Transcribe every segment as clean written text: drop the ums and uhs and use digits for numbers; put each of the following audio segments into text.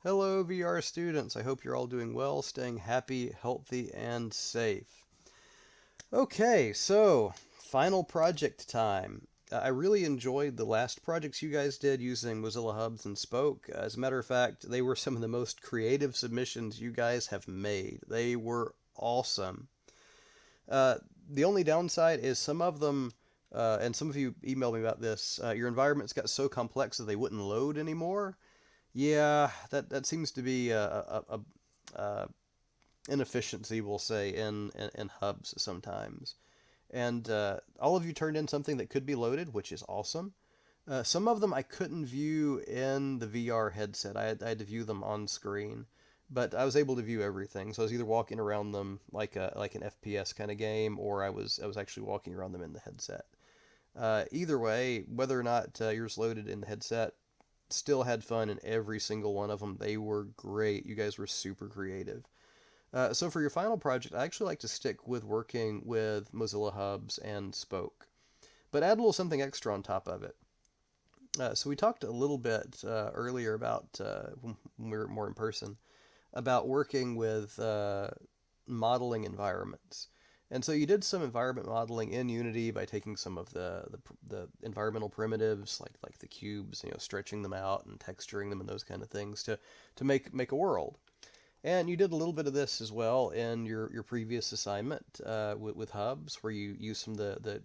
Hello, VR students. I hope you're all doing well, staying happy, healthy, and safe. Okay, so final project time. I really enjoyed the last projects you guys did using Mozilla Hubs and Spoke. As a matter of fact, they were some of the most creative submissions you guys have made. They were awesome. Uh, the only downside is some of them, and some of you emailed me about this, your environments got so complex that they wouldn't load anymore. Yeah, that seems to be a inefficiency, we'll say, in hubs sometimes. And all of you turned in something that could be loaded, which is awesome. Some of them I couldn't view in the VR headset. I had to view them on screen, but I was able to view everything. So I was either walking around them like an FPS kind of game, or I was actually walking around them in the headset. Either way, whether or not yours loaded in the headset, still had fun in every single one of them. They were great. You guys were super creative. So for your final project, I actually like to stick with working with Mozilla Hubs and Spoke, but add a little something extra on top of it. So we talked a little bit earlier about when we were more in person about working with modeling environments. And so you did some environment modeling in Unity by taking some of the environmental primitives like the cubes, stretching them out and texturing them and those kind of things to make a world. And you did a little bit of this as well in your previous assignment with hubs, where you use some of the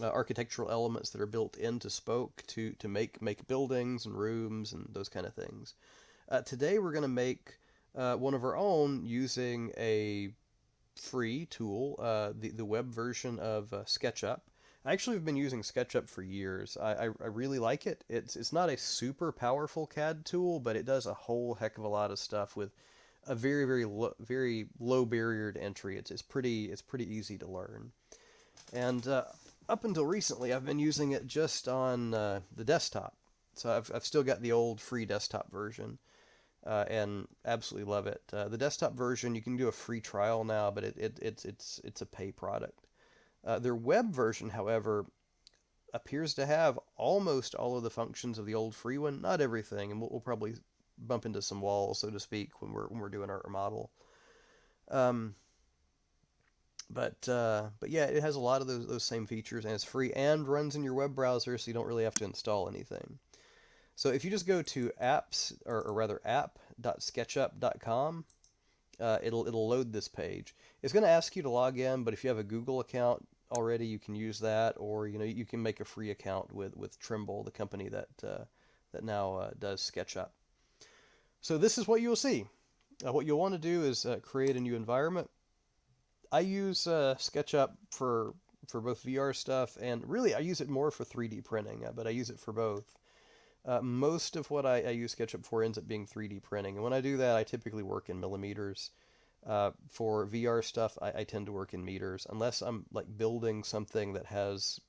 architectural elements that are built into Spoke to make buildings and rooms and those kind of things. Today we're going to make one of our own using a free tool, the web version of SketchUp. I actually have been using SketchUp for years. I really like it. It's not a super powerful CAD tool, but it does a whole heck of a lot of stuff with a very low barrier to entry. It's pretty easy to learn. And up until recently, I've been using it just on the desktop. So I've still got the old free desktop version and absolutely love it. The desktop version, you can do a free trial now, but it's a pay product. Their web version, however, appears to have almost all of the functions of the old free one. Not everything, and we'll probably bump into some walls, so to speak, when we're doing our model. Um, but yeah, it has a lot of those same features, and it's free and runs in your web browser, so you don't really have to install anything. So if you just go to apps, or rather app.sketchup.com, it'll load this page. It's going to ask you to log in, but if you have a Google account already, you can use that, or you can make a free account with Trimble, the company that now does SketchUp. So this is what you'll see. What you'll want to do is create a new environment. I use SketchUp for both VR stuff, and really I use it more for 3D printing, but I use it for both. Most of what I use SketchUp for ends up being 3D printing, and when I do that, I typically work in millimeters. For VR stuff, I tend to work in meters, unless I'm like building something that has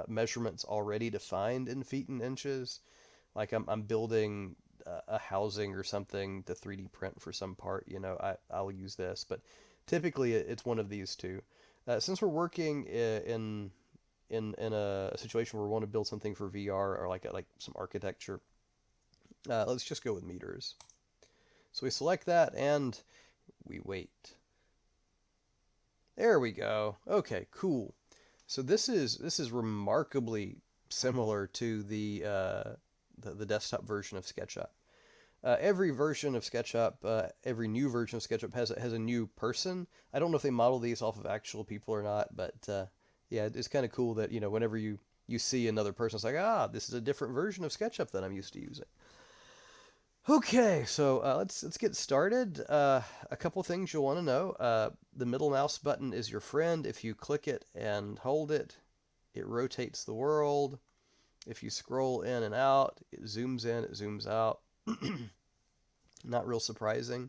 measurements already defined in feet and inches. Like I'm building a housing or something to 3D print for some part, I'll use this. But typically, it's one of these two. Since we're working in a situation where we want to build something for VR or like some architecture, let's just go with meters. So we select that and we wait. There we go. Okay, cool. So this is remarkably similar to the desktop version of SketchUp. Every version of SketchUp, every new version of SketchUp has a new person. I don't know if they model these off of actual people or not, but yeah, it's kind of cool that whenever you see another person, it's like, this is a different version of SketchUp than I'm used to using. Okay, so let's get started. A couple things you'll want to know. The middle mouse button is your friend. If you click it and hold it, it rotates the world. If you scroll in and out, it zooms in, it zooms out. Not real surprising.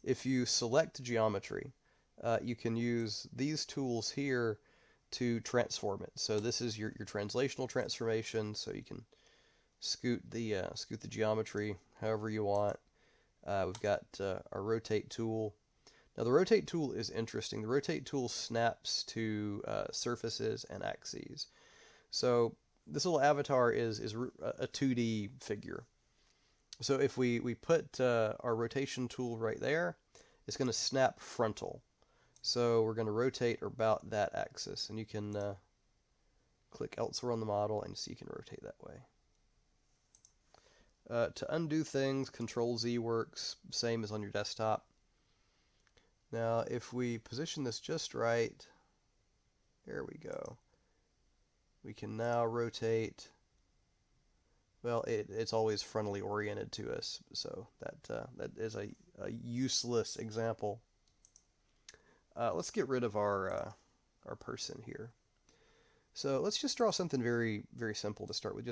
If you select geometry, you can use these tools here to transform it. So this is your translational transformation, so you can scoot the geometry however you want. We've got our rotate tool. Now the rotate tool is interesting. The rotate tool snaps to surfaces and axes. So this little avatar is a 2D figure. So if we put our rotation tool right there, it's going to snap frontal. So we're going to rotate about that axis, and you can click elsewhere on the model and see you can rotate that way. To undo things, Control Z works, same as on your desktop. Now if we position this just right, there we go. We can now rotate. Well, it's always frontally oriented to us, so that is a useless example. Let's get rid of our person here. So let's just draw something very, very simple to start with.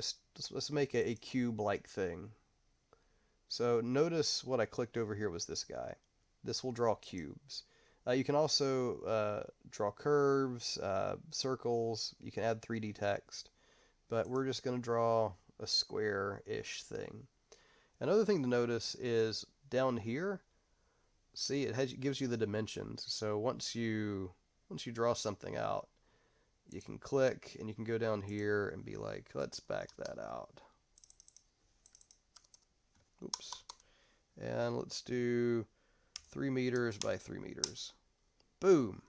Let's make a cube-like thing. So notice what I clicked over here was this guy. This will draw cubes. You can also draw curves, circles. You can add 3D text, but we're just going to draw a square-ish thing. Another thing to notice is down here, see, it gives you the dimensions. So once you draw something out, you can click and you can go down here and be like, let's back that out. Oops. And let's do 3 meters by 3 meters. Boom.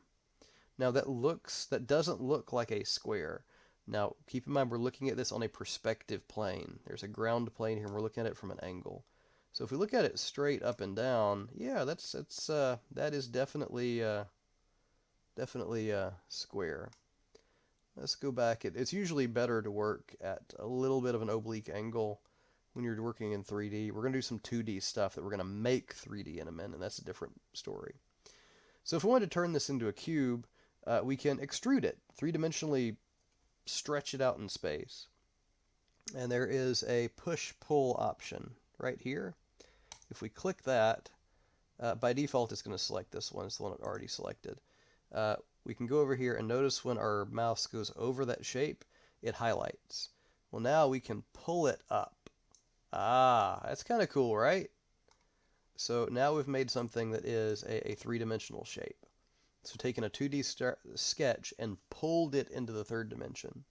Now that doesn't look like a square. Now keep in mind we're looking at this on a perspective plane. There's a ground plane here and we're looking at it from an angle. So if we look at it straight up and down, yeah, that is definitely square. Let's go back. It's usually better to work at a little bit of an oblique angle when you're working in 3D. We're going to do some 2D stuff that we're going to make 3D in a minute, and that's a different story. So if we wanted to turn this into a cube, we can extrude it, three-dimensionally stretch it out in space. And there is a push-pull option right here. If we click that, by default it's going to select this one. It's the one I've already selected. We can go over here and notice when our mouse goes over that shape, it highlights. Well, now we can pull it up. Ah, that's kind of cool, right? So now we've made something that is a three-dimensional shape. So taken a 2D sketch and pulled it into the third dimension.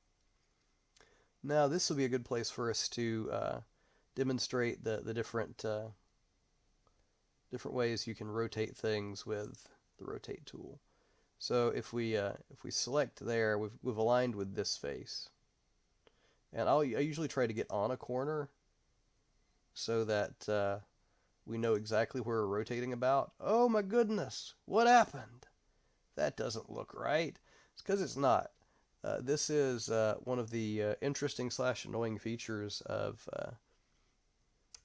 Now this will be a good place for us to demonstrate the different ways you can rotate things with the rotate tool. So if we select there, we've aligned with this face, and I usually try to get on a corner so that we know exactly where we're rotating about. Oh my goodness, what happened? That doesn't look right. It's because it's not. This is one of the interesting / annoying features of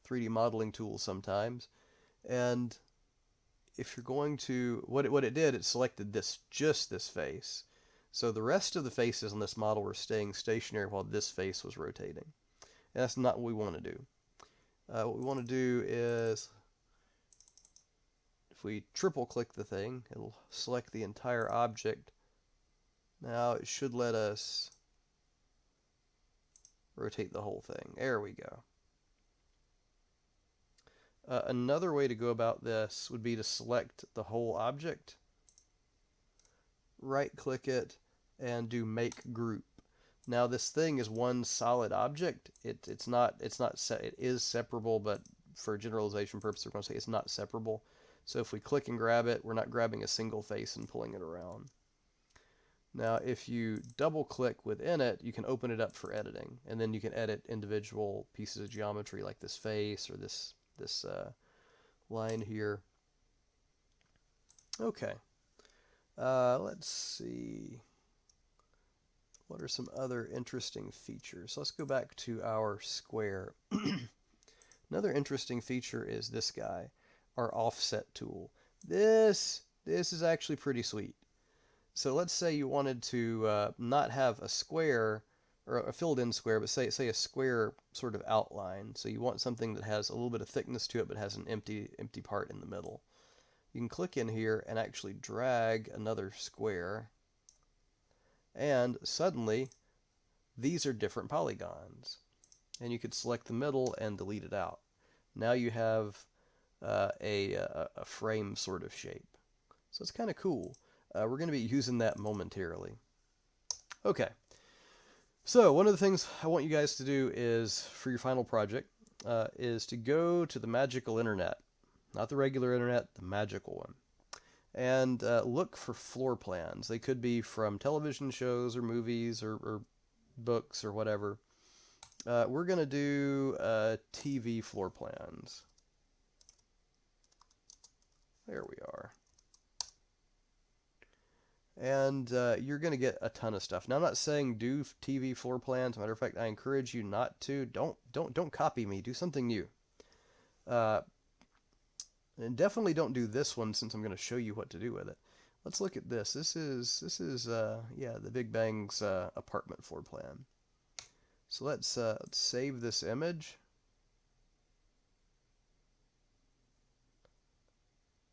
3D modeling tools sometimes, and if you're going to, what it did, it selected just this face. So the rest of the faces on this model were staying stationary while this face was rotating. And that's not what we want to do. What we want to do is, if we triple click the thing, it'll select the entire object. Now it should let us rotate the whole thing. There we go. Another way to go about this would be to select the whole object, right-click it, and do Make Group. Now this thing is one solid object. It is separable, but for generalization purposes, we're going to say it's not separable. So if we click and grab it, we're not grabbing a single face and pulling it around. Now if you double-click within it, you can open it up for editing, and then you can edit individual pieces of geometry like this face or this line here. Okay, let's see. What are some other interesting features? Let's go back to our square. Another interesting feature is this guy, our offset tool. This is actually pretty sweet. So let's say you wanted to not have a square or a filled-in square, but say a square sort of outline. So you want something that has a little bit of thickness to it, but has an empty part in the middle. You can click in here and actually drag another square, and suddenly these are different polygons. And you could select the middle and delete it out. Now you have a frame sort of shape. So it's kind of cool. We're going to be using that momentarily. Okay. So one of the things I want you guys to do is, for your final project, is to go to the magical internet, not the regular internet, the magical one, and look for floor plans. They could be from television shows or movies or books or whatever. We're going to do TV floor plans. There we are. And you're going to get a ton of stuff. Now, I'm not saying do TV floor plans. Matter of fact, I encourage you not to. Don't copy me. Do something new. And definitely don't do this one, since I'm going to show you what to do with it. Let's look at this. This is yeah, the Big Bang's apartment floor plan. So let's save this image.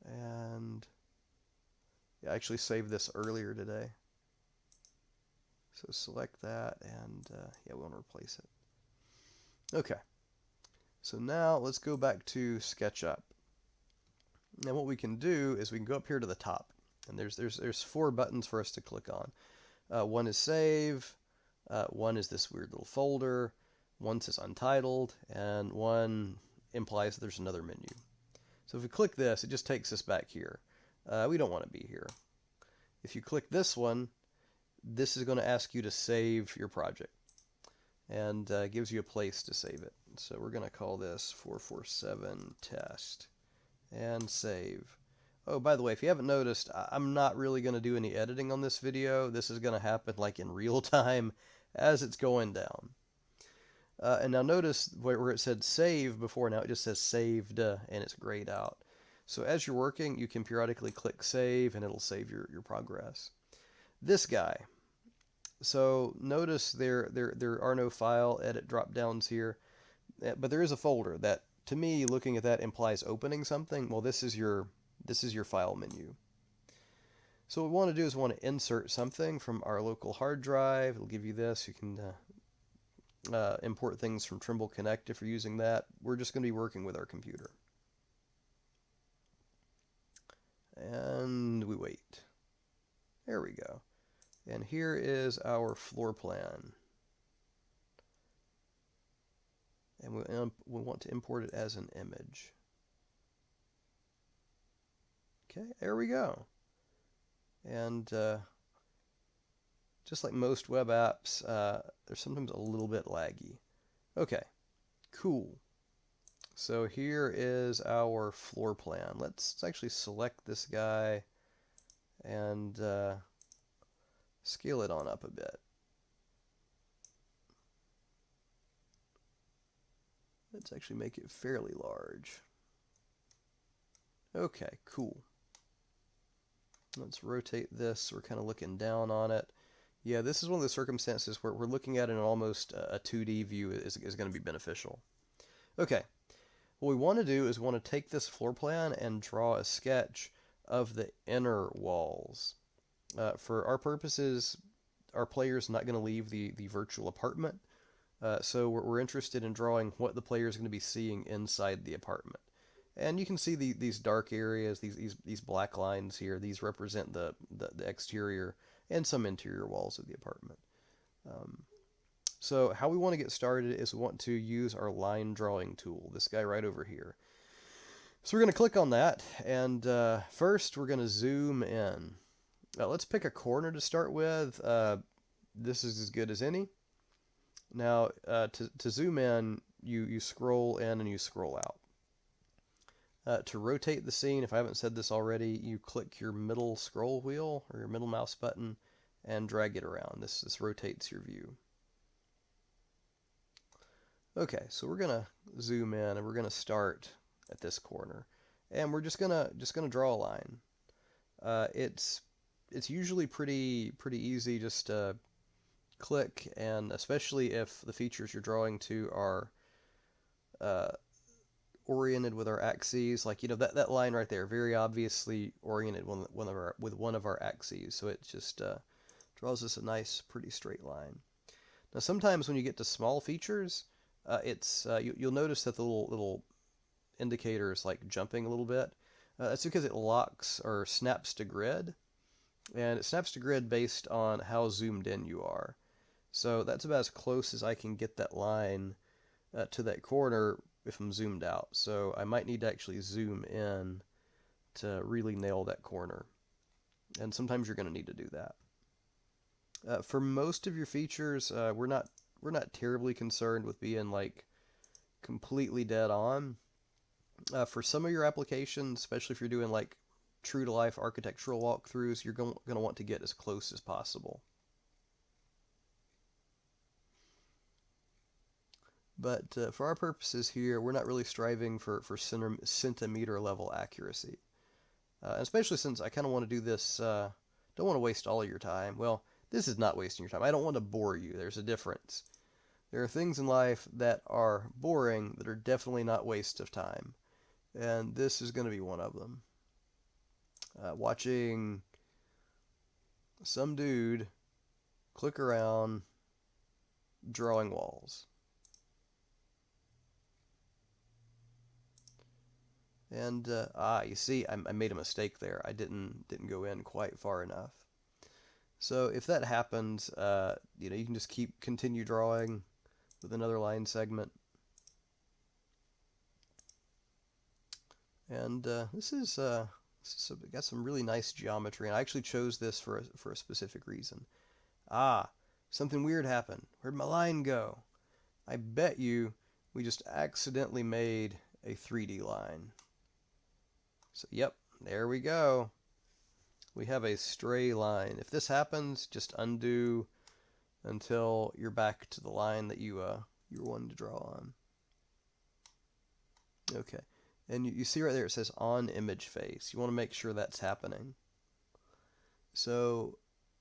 And yeah, I actually saved this earlier today. So select that, and yeah, we want to replace it. Okay. So now let's go back to SketchUp. And what we can do is we can go up here to the top, and there's 4 buttons for us to click on. One is Save, one is this weird little folder, one says Untitled, and one implies that there's another menu. So if we click this, it just takes us back here. We don't want to be here. If you click this one, this is going to ask you to save your project, and gives you a place to save it. So we're going to call this 447 test and save. Oh, by the way, if you haven't noticed, I'm not really going to do any editing on this video. This is going to happen like in real time as it's going down. And now notice where it said save before, now it just says saved, and it's grayed out. So as you're working, you can periodically click save, and it'll save your progress. This guy. So notice there are no file edit drop downs here, but there is a folder that, to me, looking at that, implies opening something. Well, this is your file menu. So what we want to do is we want to insert something from our local hard drive. It'll give you this. You can import things from Trimble Connect if you're using that. We're just going to be working with our computer. And we wait. There we go. And here is our floor plan. And we want to import it as an image. Okay, there we go. And just like most web apps, they're sometimes a little bit laggy. Okay, cool. So here is our floor plan. Let's actually select this guy and scale it on up a bit. Let's actually make it fairly large. Okay, cool. Let's rotate this. We're kind of looking down on it. Yeah, this is one of the circumstances where we're looking at it in almost a 2D view is going to be beneficial. Okay, what we want to do is we want to take this floor plan and draw a sketch of the inner walls. For our purposes, our player's not going to leave the virtual apartment, so we're interested in drawing what the player is going to be seeing inside the apartment. And you can see these dark areas, these black lines here. These represent the exterior and some interior walls of the apartment. So how we want to get started is we want to use our line drawing tool, this guy right over here. So we're going to click on that, and first we're going to zoom in. Let's pick a corner to start with. This is as good as any. Now, to zoom in, you scroll in and you scroll out. To rotate the scene, if I haven't said this already, you click your middle scroll wheel or your middle mouse button and drag it around. This rotates your view. Okay, so we're gonna zoom in and we're gonna start at this corner, and we're just gonna draw a line. It's usually pretty easy. Just click, and especially if the features you're drawing to are oriented with our axes, like that line right there, very obviously oriented with one of our axes. So it just draws us a nice, pretty straight line. Now, sometimes when you get to small features, you'll notice that the little indicator is like jumping a little bit. That's because it locks or snaps to grid, and it snaps to grid based on how zoomed in you are. So that's about as close as I can get that line to that corner if I'm zoomed out. So I might need to actually zoom in to really nail that corner. And sometimes you're going to need to do that. For most of your features, we're not terribly concerned with being like completely dead on. For some of your applications, especially if you're doing like true to life architectural walkthroughs, you're going to want to get as close as possible. But for our purposes here, we're not really striving for centimeter level accuracy. Especially since I kind of want to do this, don't want to waste all of your time. Well, this is not wasting your time. I don't want to bore you. There's a difference. There are things in life that are boring that are definitely not waste of time. And this is going to be one of them. Watching some dude click around drawing walls. And you see, I made a mistake there. I didn't go in quite far enough. So if that happens, you can just continue drawing with another line segment. And this is got some really nice geometry, and I actually chose this for a specific reason. Something weird happened. Where'd my line go? I bet you we just accidentally made a 3D line. So, yep, there we go. We have a stray line. If this happens, just undo until you're back to the line that you were wanting to draw on. Okay, and you see right there it says on image face. You want to make sure that's happening. So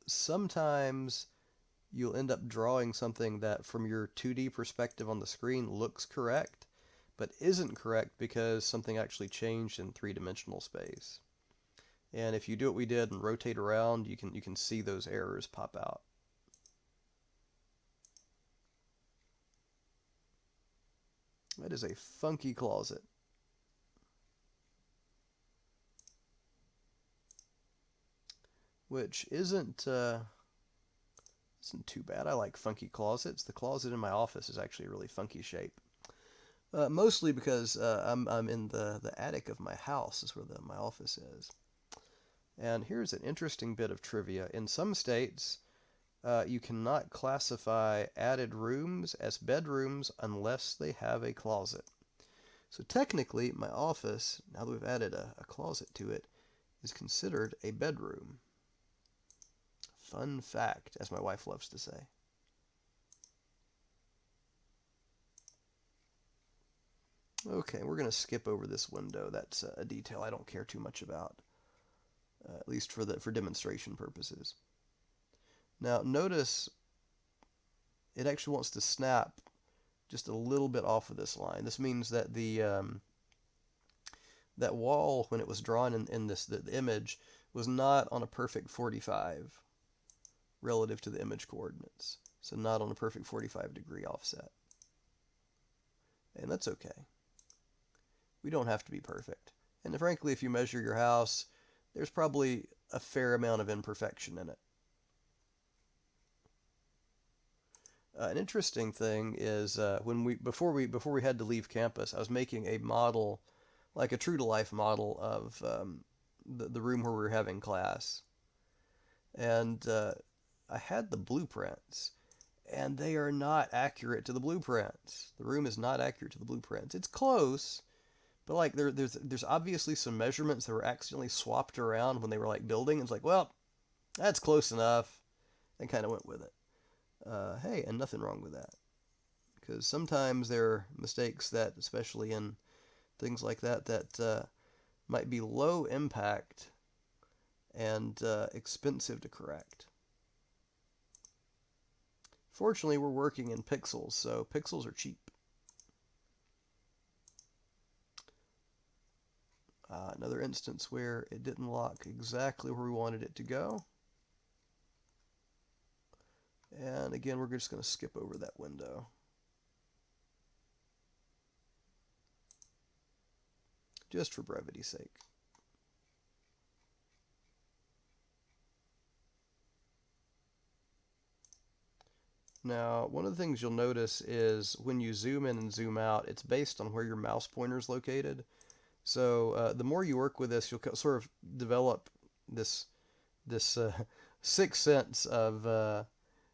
sometimes you'll end up drawing something that from your 2D perspective on the screen looks correct, but isn't correct because something actually changed in three-dimensional space. And if you do what we did and rotate around, you can see those errors pop out. That is a funky closet. Which isn't too bad. I like funky closets. The closet in my office is actually a really funky shape. Mostly because I'm in the attic of my house is where my office is. And here's an interesting bit of trivia. In some states, you cannot classify added rooms as bedrooms unless they have a closet. So technically, my office, now that we've added a closet to it, is considered a bedroom. Fun fact, as my wife loves to say. Okay, we're going to skip over this window. That's a detail I don't care too much about, at least for demonstration purposes. Now, notice it actually wants to snap just a little bit off of this line. This means that that wall, when it was drawn in the image, was not on a perfect 45 relative to the image coordinates. So not on a perfect 45-degree offset. And that's okay. We don't have to be perfect. And frankly, if you measure your house, there's probably a fair amount of imperfection in it. An interesting thing is before we had to leave campus, I was making a model, like a true-to-life model of the room where we were having class. And I had the blueprints, and they are not accurate to the blueprints. The room is not accurate to the blueprints. It's close, but like there's obviously some measurements that were accidentally swapped around when they were like building. It's like, well, that's close enough, and kind of went with it. Hey, and nothing wrong with that, because sometimes there are mistakes that, especially in things like that might be low impact and expensive to correct. Fortunately, we're working in pixels, so pixels are cheap. Another instance where it didn't lock exactly where we wanted it to go. And again, we're just going to skip over that window. Just for brevity's sake. Now, one of the things you'll notice is when you zoom in and zoom out, it's based on where your mouse pointer is located. So the more you work with this, you'll sort of develop this sixth sense of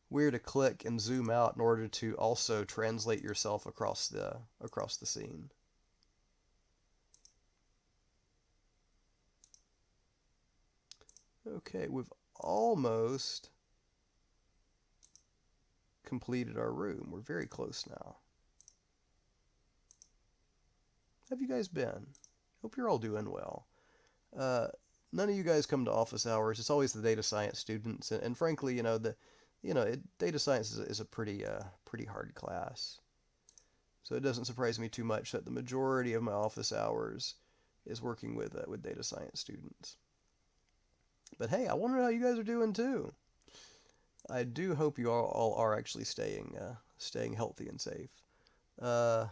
where to click and zoom out in order to also translate yourself across the scene. Okay, we've almost completed our room. We're very close now. How have you guys been? Hope you're all doing well. None of you guys come to office hours. It's always the data science students, and frankly, data science is a pretty hard class. So it doesn't surprise me too much that the majority of my office hours is working with data science students. But hey, I wonder how you guys are doing too. I do hope you all are actually staying healthy and safe. Because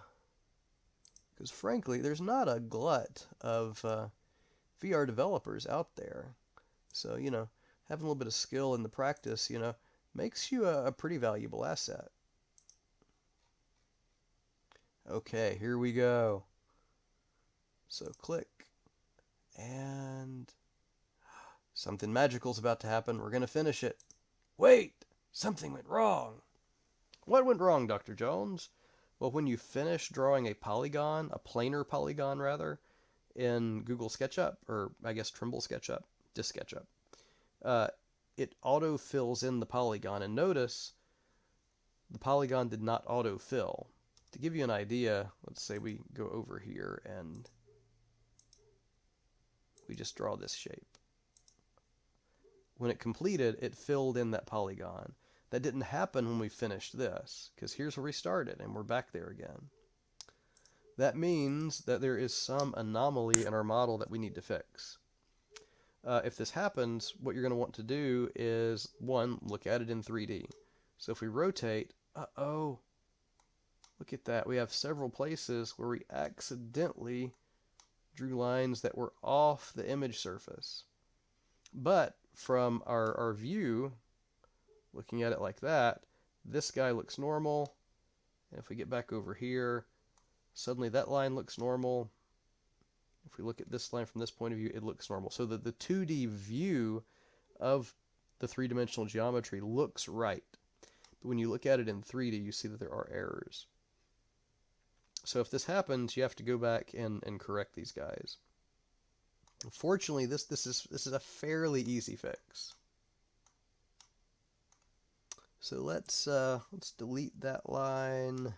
frankly, there's not a glut of VR developers out there. So, having a little bit of skill in the practice, makes you a pretty valuable asset. Okay, here we go. So click, and something magical's about to happen. We're going to finish it. Wait, something went wrong. What went wrong, Dr. Jones? Well, when you finish drawing a polygon, a planar polygon rather, in Google SketchUp, or I guess Trimble SketchUp, just SketchUp, it auto-fills in the polygon. And notice, the polygon did not auto-fill. To give you an idea, let's say we go over here and we just draw this shape. When it completed, it filled in that polygon. That didn't happen when we finished this, because here's where we started, and we're back there again. That means that there is some anomaly in our model that we need to fix. If this happens, what you're going to want to do is, one, look at it in 3D. So if we rotate, uh-oh, look at that. We have several places where we accidentally drew lines that were off the image surface. But from our view, looking at it like that, this guy looks normal. And if we get back over here, suddenly that line looks normal. If we look at this line from this point of view, it looks normal. So the 2D view of the three-dimensional geometry looks right. But when you look at it in 3D, you see that there are errors. So if this happens, you have to go back and correct these guys. Fortunately, this is a fairly easy fix. So let's delete that line.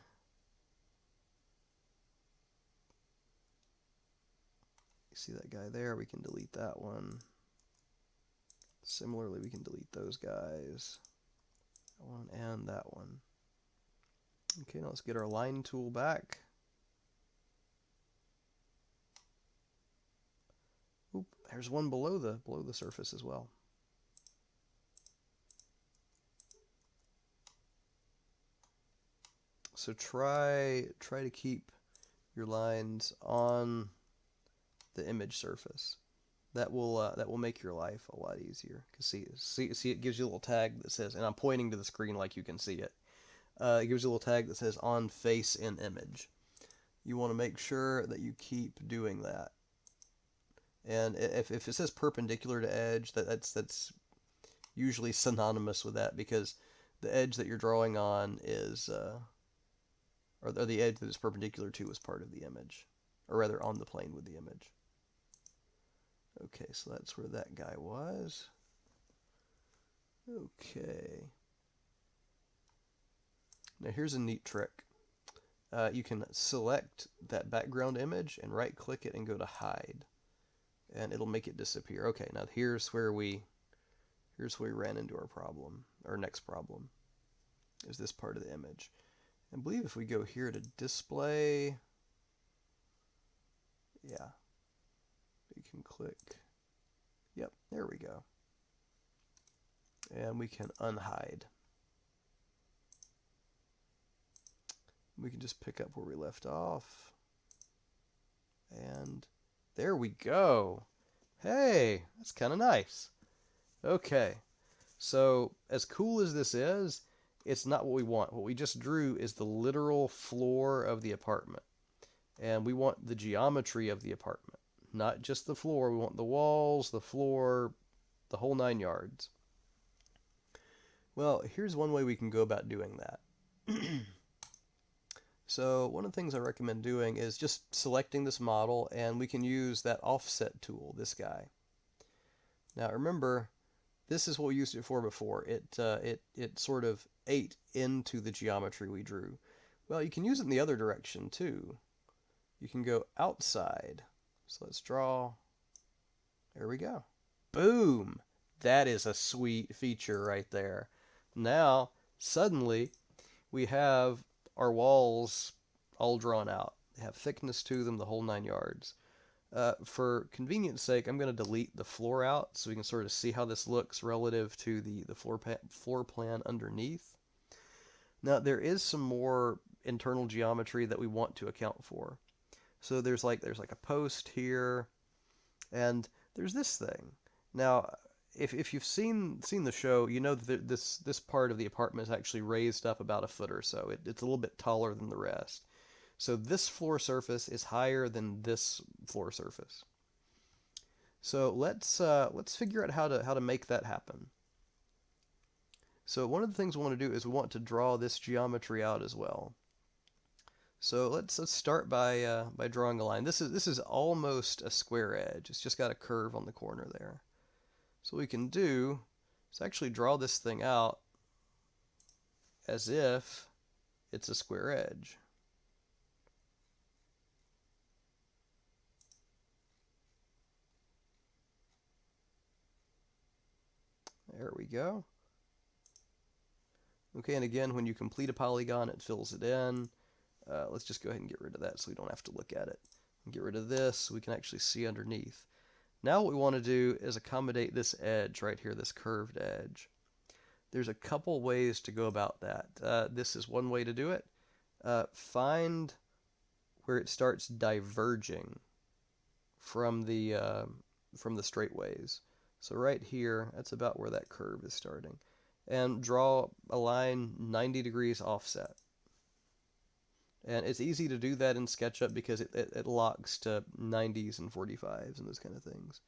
You see that guy there? We can delete that one. Similarly, we can delete those guys. That one and that one. Okay, now let's get our line tool back. Oop, there's one below the surface as well. So try to keep your lines on the image surface. That will make your life a lot easier. Cause see it gives you a little tag that says, and I'm pointing to the screen like you can see it. It gives you a little tag that says on face in image. You want to make sure that you keep doing that. And if it says perpendicular to edge, that's usually synonymous with that, because the edge that you're drawing on is, or the edge that it's perpendicular to is part of the image, or rather on the plane with the image. Okay, so that's where that guy was. Okay. Now here's a neat trick. You can select that background image and right click it and go to hide, and it'll make it disappear. Okay, now here's where we ran into our problem. Our next problem is this part of the image. I believe if we go here to display, yeah, we can click, yep, there we go. And we can unhide. We can just pick up where we left off. And there we go. Hey, that's kind of nice. Okay, so as cool as this is, it's not what we want. What we just drew is the literal floor of the apartment. And we want the geometry of the apartment, not just the floor. We want the walls, the floor, the whole 9 yards. Well, here's one way we can go about doing that. So one of the things I recommend doing is just selecting this model, and we can use that offset tool, this guy. Now remember, this is what we used it for before. It sort of ate into the geometry we drew. Well, you can use it in the other direction too. You can go outside. So let's draw. There we go. Boom! That is a sweet feature right there. Now, suddenly, we have our walls all drawn out. They have thickness to them, the whole 9 yards. For convenience sake, I'm going to delete the floor out so we can sort of see how this looks relative to the floor plan underneath. Now, there is some more internal geometry that we want to account for. So there's like a post here, and there's this thing. Now, if you've seen the show, you know that this part of the apartment is actually raised up about a foot or so. It's a little bit taller than the rest. So this floor surface is higher than this floor surface. So let's figure out how to make that happen. So one of the things we want to do is we want to draw this geometry out as well. So let's start by drawing a line. This is almost a square edge. It's just got a curve on the corner there. So what we can do is actually draw this thing out as if it's a square edge. There we go. Okay, and again, when you complete a polygon, it fills it in. Let's just go ahead and get rid of that so we don't have to look at it. And get rid of this so we can actually see underneath. Now what we want to do is accommodate this edge right here, this curved edge. There's a couple ways to go about that. This is one way to do it. Find where it starts diverging from the straightways. So right here, that's about where that curve is starting. And draw a line 90 degrees offset. And it's easy to do that in SketchUp because it locks to 90s and 45s and those kind of things.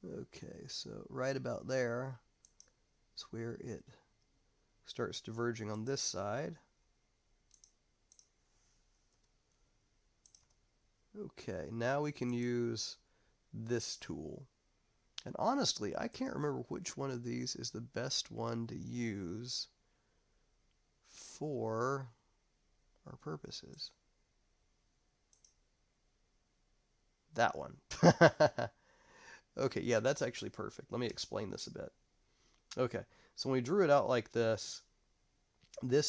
Okay, so right about there is where it starts diverging on this side. Okay, now we can use this tool. And honestly, I can't remember which one of these is the best one to use for our purposes. That one. Okay, yeah, that's actually perfect. Let me explain this a bit. Okay, so when we drew it out like this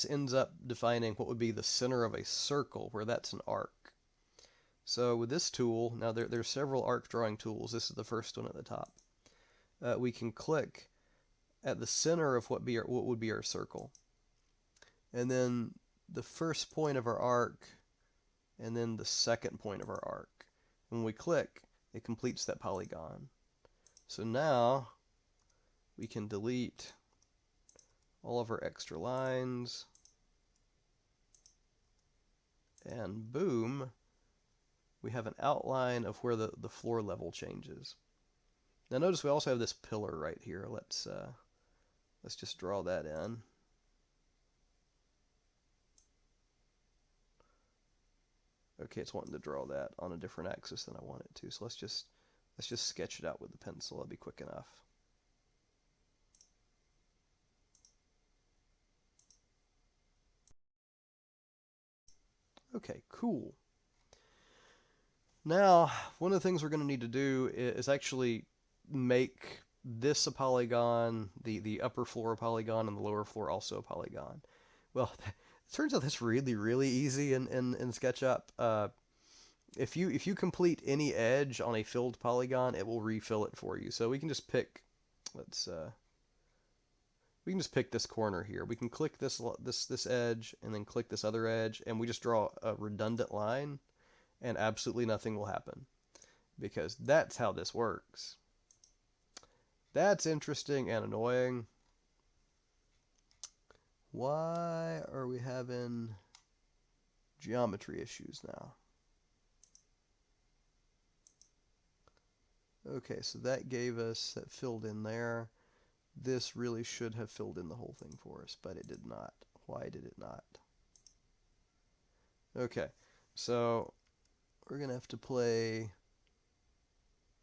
ends up defining what would be the center of a circle, where that's an arc. So with this tool, now there's several arc drawing tools. This is the first one at the top. We can click at the center of what would be our circle. And then the first point of our arc, and then the second point of our arc. When we click, it completes that polygon. So now we can delete all of our extra lines, and boom, we have an outline of where the floor level changes. Now notice we also have this pillar right here. Let's just draw that in. Okay, it's wanting to draw that on a different axis than I want it to. So let's just sketch it out with the pencil. That'll be quick enough. Okay, cool. Now, one of the things we're going to need to do is actually make this a polygon, the upper floor a polygon, and the lower floor also a polygon. Well, it turns out that's really, really easy in SketchUp. If you complete any edge on a filled polygon, it will refill it for you. So we can just pick, we can just pick this corner here. We can click this edge and then click this other edge, and we just draw a redundant line, and absolutely nothing will happen, because that's how this works. That's interesting and annoying. Why are we having geometry issues now? Okay, so that filled in there. This really should have filled in the whole thing for us, but it did not. Why did it not? Okay, so we're going to have to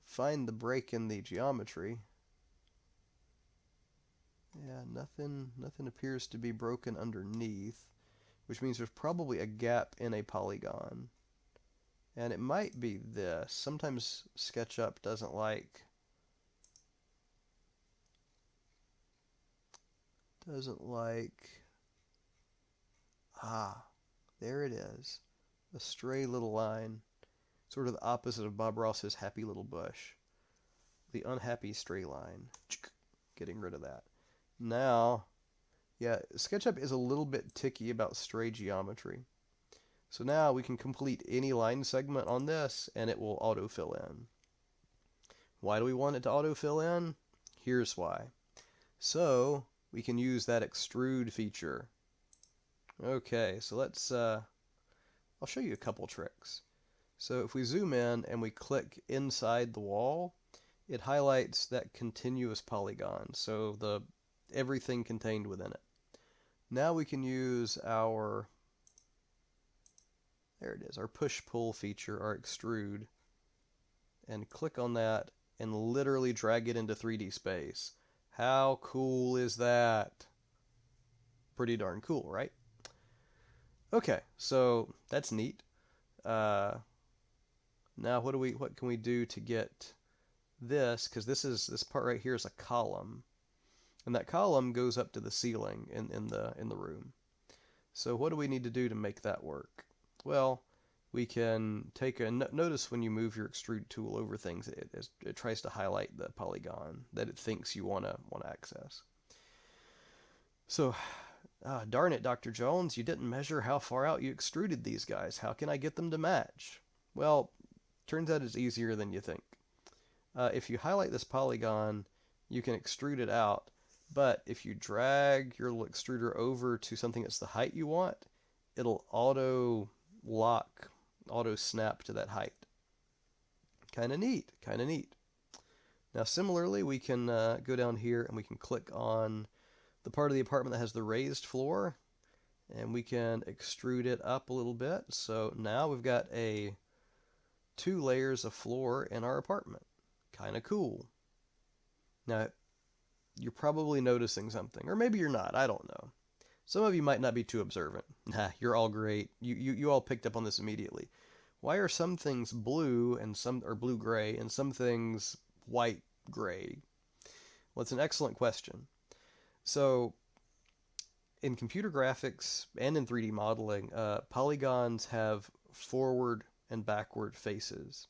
find the break in the geometry. Yeah, nothing appears to be broken underneath, which means there's probably a gap in a polygon. And it might be this. Sometimes SketchUp doesn't like there it is. A stray little line. Sort of the opposite of Bob Ross's happy little bush. The unhappy stray line. Getting rid of that. Now, yeah, SketchUp is a little bit ticky about stray geometry. So now we can complete any line segment on this and it will autofill in. Why do we want it to autofill in? Here's why. So we can use that extrude feature. Okay, so I'll show you a couple tricks. So if we zoom in and we click inside the wall, it highlights that continuous polygon, so everything contained within it. Now we can use our push-pull feature, our extrude, and click on that and literally drag it into 3D space. How cool is that? Pretty darn cool, right? Okay, so that's neat. Now what can we do to get this? Because this part right here is a column, and that column goes up to the ceiling in the room. So what do we need to do to make that work? Well, we can take notice when you move your extrude tool over things, it tries to highlight the polygon that it thinks you want to access. So, darn it, Dr. Jones, you didn't measure how far out you extruded these guys. How can I get them to match? Well, turns out it's easier than you think. If you highlight this polygon, you can extrude it out, but if you drag your little extruder over to something that's the height you want, it'll auto-lock, auto-snap to that height. Kind of neat, kind of neat. Now similarly, we can go down here and we can click on the part of the apartment that has the raised floor, and we can extrude it up a little bit. So now we've got 2 layers of floor in our apartment. Kind of cool. Now, you're probably noticing something, or maybe you're not, I don't know. Some of you might not be too observant. Nah, you're all great. You all picked up on this immediately. Why are some things blue and some are blue-gray and some things white-gray? Well, it's an excellent question. So, in computer graphics and in 3D modeling, polygons have forward and backward faces.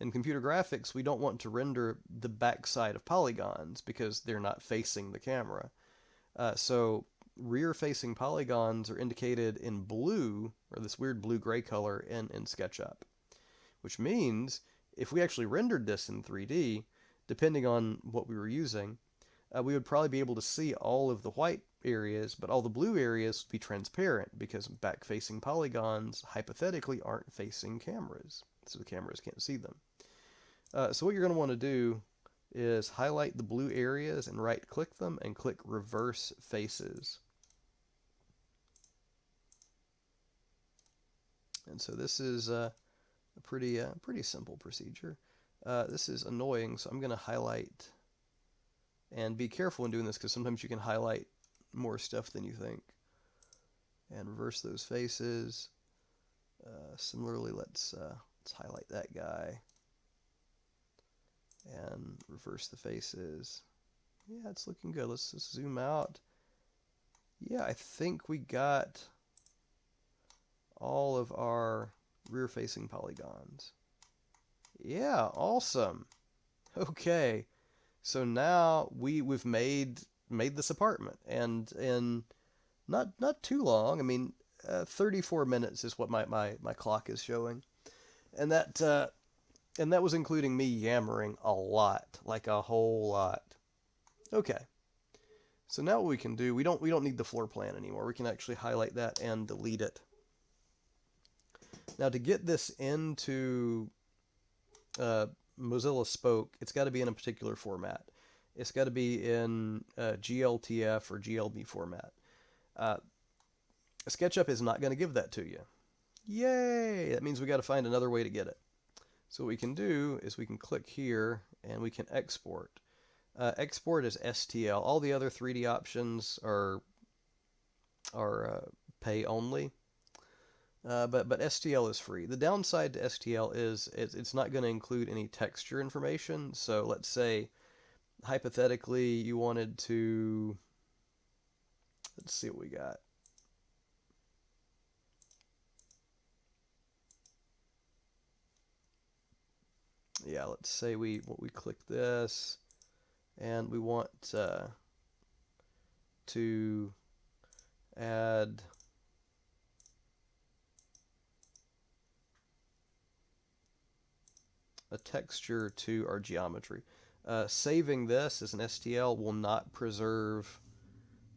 In computer graphics, we don't want to render the backside of polygons because they're not facing the camera. So rear-facing polygons are indicated in blue, or this weird blue-gray color in SketchUp. Which means, if we actually rendered this in 3D, depending on what we were using, we would probably be able to see all of the white areas, but all the blue areas would be transparent because back-facing polygons hypothetically aren't facing cameras, so the cameras can't see them. So what you're going to want to do is highlight the blue areas and right-click them and click Reverse Faces. And so this is a pretty simple procedure. This is annoying, so I'm going to highlight. And be careful when doing this because sometimes you can highlight more stuff than you think. And reverse those faces. Similarly, let's highlight that guy. And reverse the faces. Yeah, it's looking good. Let's just zoom out. Yeah, I think we got all of our rear-facing polygons. Yeah, awesome. Okay. So now we've made this apartment, and in not too long. I mean, 34 minutes is what my clock is showing, and that was including me yammering a lot, like a whole lot. Okay, So now what we can do, we don't need the floor plan anymore. We can actually highlight that and delete it. Now to get this into Mozilla Spoke, it's got to be in a particular format. It's got to be in GLTF or GLB format. SketchUp is not going to give that to you. Yay! That means we got to find another way to get it. So what we can do is we can click here and we can export. Export is STL. All the other 3D options are pay only. But STL is free. The downside to STL is it's not going to include any texture information. So let's say, hypothetically, you wanted to, let's see what we got. Yeah, let's say we click this, and we want to add a texture to our geometry. Saving this as an STL will not preserve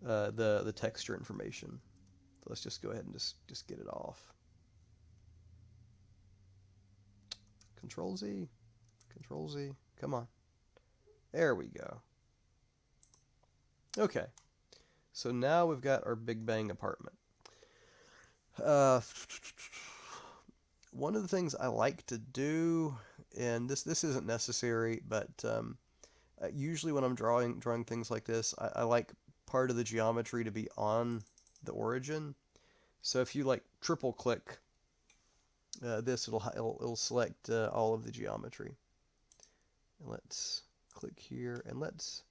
the texture information. So let's just go ahead and just get it off. Control Z, Control Z, come on. There we go. Okay, so now we've got our Big Bang apartment. One of the things I like to do, and this isn't necessary, but usually when I'm drawing things like this, I like part of the geometry to be on the origin. So if you like triple click this, it'll select all of the geometry. And let's click here, and let's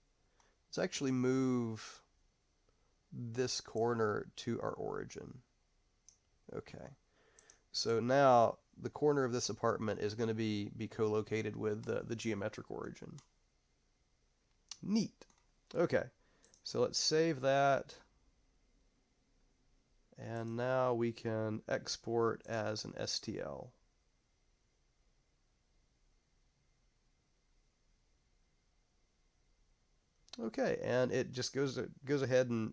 actually move this corner to our origin. Okay, so now the corner of this apartment is going to be co-located with the geometric origin. Neat. Okay, so let's save that, and now we can export as an STL. Okay, and it just goes ahead and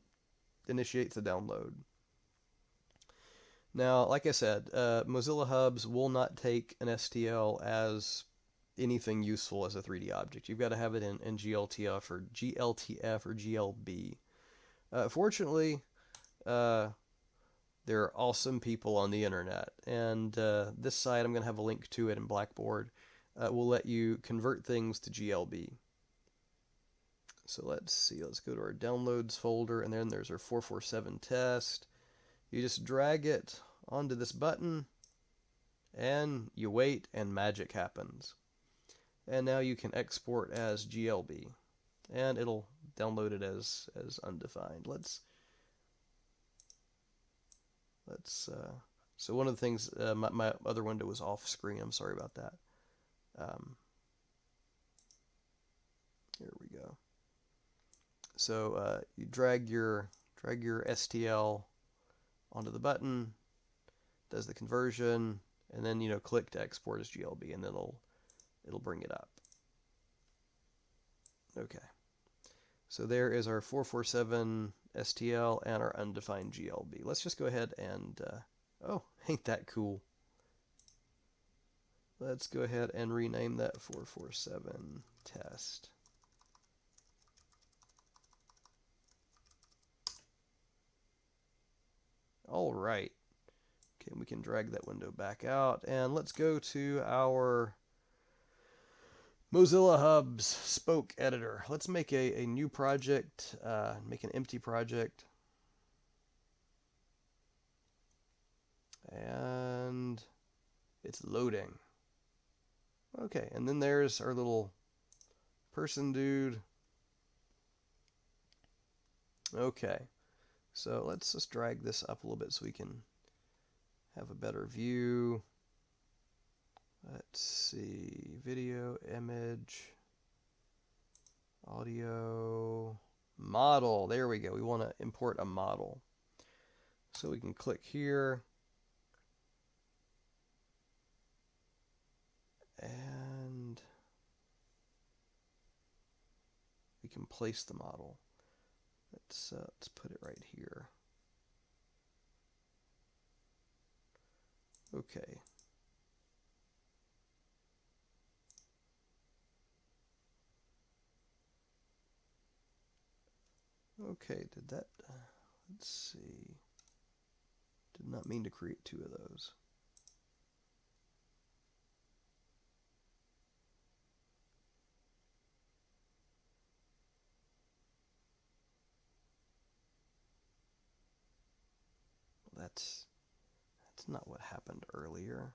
initiates the download. Now, like I said, Mozilla Hubs will not take an STL as anything useful as a 3D object. You've got to have it in GLTF or GLB. Fortunately, there are awesome people on the internet, and this site, I'm going to have a link to it in Blackboard, will let you convert things to GLB. So let's see, let's go to our downloads folder, and then there's our 447 test. You just drag it onto this button, and you wait, and magic happens. And now you can export as GLB, and it'll download it as undefined. So one of the things, my other window was off screen. I'm sorry about that. Here we go. So you drag your STL onto the button, does the conversion, and then click to export as GLB, and then it'll bring it up. Okay. So there is our 447 STL and our undefined GLB. Let's just go ahead and oh, ain't that cool? Let's go ahead and rename that 447 test. All right. Okay, we can drag that window back out, and let's go to our Mozilla Hubs Spoke editor. Let's make a new project, make an empty project. And it's loading. Okay, and then there's our little person dude. Okay, so let's just drag this up a little bit so we can have a better view. Let's see, video, image, audio, model. There we go. We want to import a model. So we can click here, and we can place the model. Let's put it right here. Okay. Okay, did that, let's see. Did not mean to create two of those. That's not what happened earlier.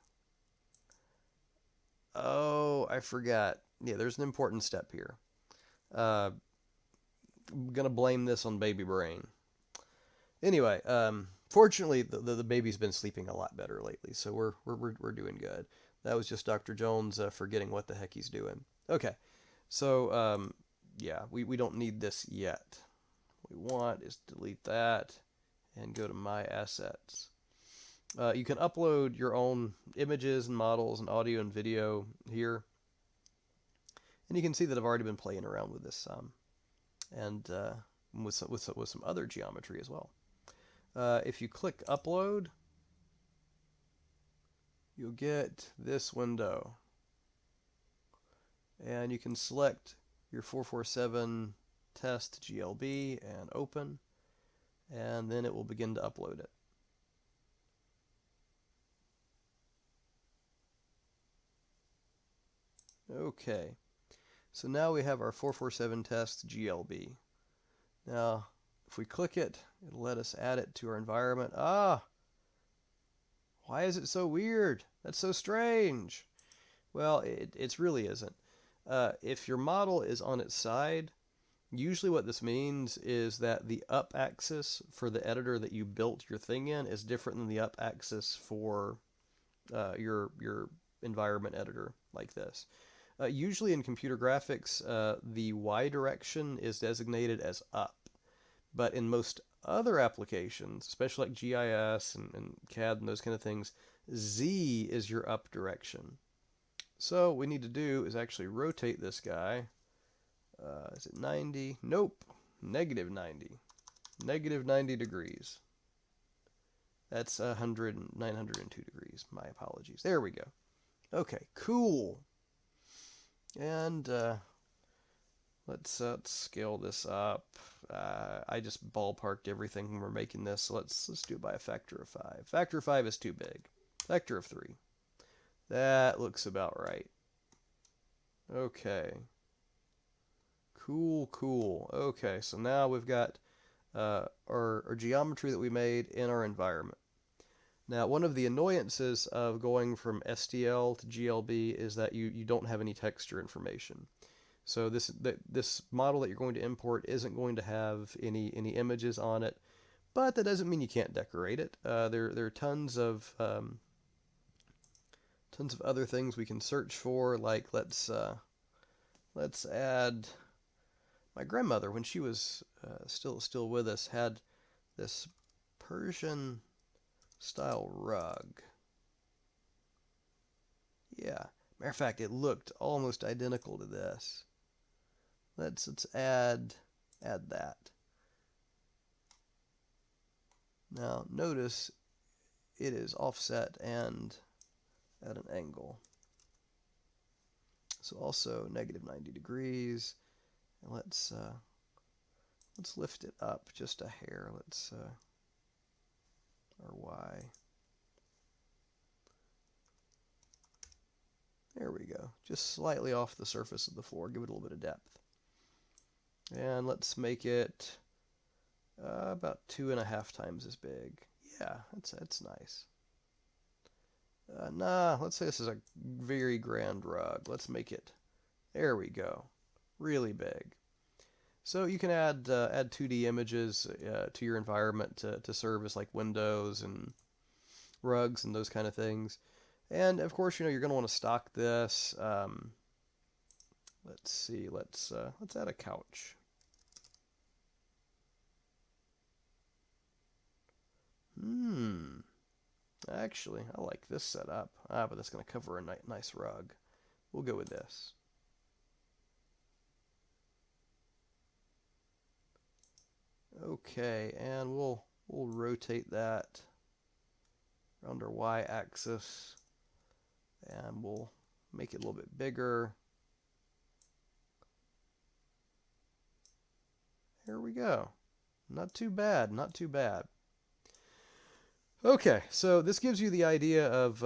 Oh, I forgot. Yeah, there's an important step here. I'm gonna blame this on baby brain. Anyway, fortunately, the baby's been sleeping a lot better lately, so we're doing good. That was just Dr. Jones forgetting what the heck he's doing. Okay, so yeah, we don't need this yet. What we want is delete that and go to My Assets. You can upload your own images and models and audio and video here. And you can see that I've already been playing around with this some, and with some other geometry as well. If you click Upload, you'll get this window. And you can select your 447 test GLB and open, and then it will begin to upload it. Okay, so now we have our 447 test GLB. Now, if we click it, it'll let us add it to our environment. Ah! Why is it so weird? That's so strange. Well, it really isn't. If your model is on its side, usually what this means is that the up axis for the editor that you built your thing in is different than the up axis for your environment editor like this. Usually in computer graphics, the Y direction is designated as up. But in most other applications, especially like GIS and CAD and those kind of things, Z is your up direction. So what we need to do is actually rotate this guy. Is it 90? Nope. Negative 90. Negative 90 degrees. That's 902 degrees. My apologies. There we go. Okay, cool. And let's scale this up. I just ballparked everything when we're making this, so let's do it by a factor of 5. Factor of 5 is too big. Factor of 3. That looks about right. Okay. Cool, cool. Okay, so now we've got our geometry that we made in our environment. Now, one of the annoyances of going from STL to GLB is that you don't have any texture information. So this model that you're going to import isn't going to have any images on it, but that doesn't mean you can't decorate it. There are tons of other things we can search for. Like let's add my grandmother, when she was still with us, had this Persian style rug. Yeah, matter of fact, it looked almost identical to this. Let's add that. Now notice it is offset and at an angle. So also negative 90 degrees. And let's lift it up just a hair. Let's our Y. There we go. Just slightly off the surface of the floor. Give it a little bit of depth. And let's make it about 2.5 times as big. Yeah, that's nice. Nah, let's say this is a very grand rug. Let's make it, there we go, really big. So you can add 2D images to your environment to serve as like windows and rugs and those kind of things. And of course, you're going to want to stock this. Let's see, let's add a couch. Actually, I like this setup. But that's going to cover a nice rug. We'll go with this. Okay, and we'll rotate that around our y-axis, and we'll make it a little bit bigger. There we go. Not too bad, not too bad. Okay, so this gives you the idea of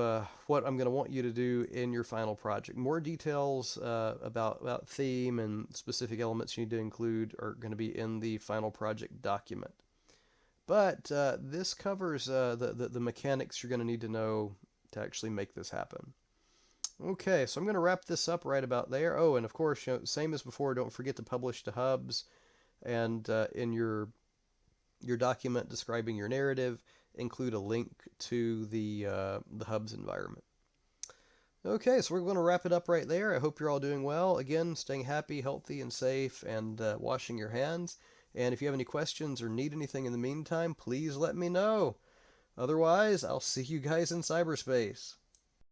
what I'm going to want you to do in your final project. More details about theme and specific elements you need to include are going to be in the final project document. But this covers the mechanics you're going to need to know to actually make this happen. Okay, so I'm going to wrap this up right about there. Oh, and of course, same as before, don't forget to publish to hubs, and in your document describing your narrative, include a link to the hub's environment. Okay, so we're going to wrap it up right there. I hope you're all doing well. Again, staying happy, healthy, and safe, and washing your hands. And if you have any questions or need anything in the meantime, please let me know. Otherwise, I'll see you guys in cyberspace.